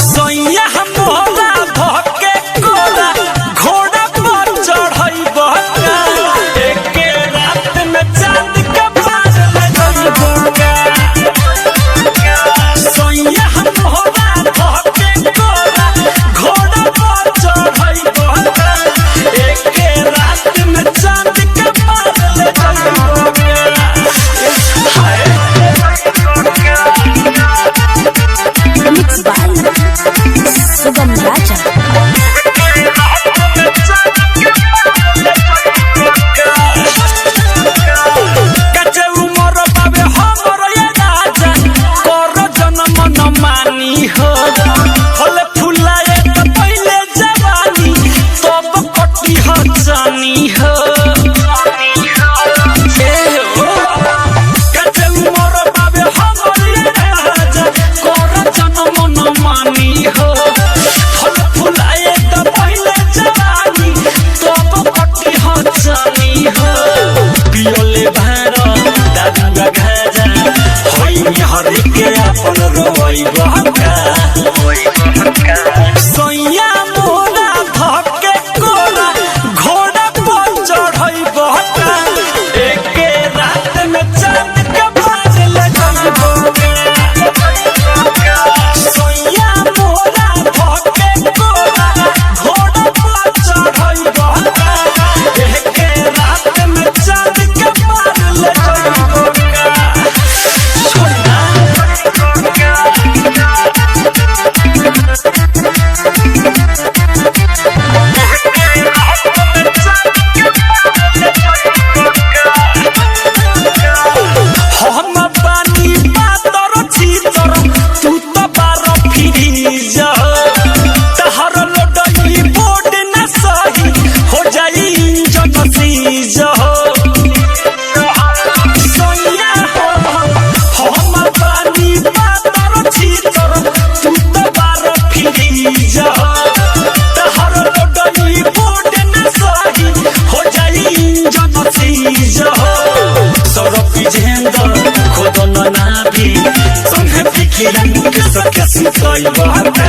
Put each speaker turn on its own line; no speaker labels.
सोइया मोरा धके कोरा घोड़ा पर चढ़ई बका एके रात में चांद के पार लगई बका सोइया मोरा धके कोरा घोड़ा पर चढ़ई बका एके रात में चांद के पार लगई बका
Mixed by Sugam Raja.
कचे उमर बाबे हमर ये राजा कर जन्म न मानी हो फल फुलाए त पहिले जवानी तब कटी हो जानी हो कचे उमर बाबे हमर ये राजा कर जन्म न मानी हो फल फुलाए त पहिले जवानी तब कटी हो जानी हो पियोले भारो दादुगा खाजा होई हरि के अपन रोई बका सोइया मोरा धके कोरा घोड़ा पर चढ़ई बका एके रात में चांद के बाज लगई बका सोइया मोरा धके कोरा घोड़ा पर चढ़ई बका एके रात में चांद के बाज लगई बका हम पानी पातर छीतर तू तो बार फिरी जा तहर लडई बोर्ड न सही हो जाई इंजन सीज सोइया हम पानी पातर छीतर तू तो बार फिरी जा तहर लडई बोर्ड न सही हो जाई इंजन सीज सरपी झेंदर खोदन नाभी संगे फिकिरन के सके सितई बका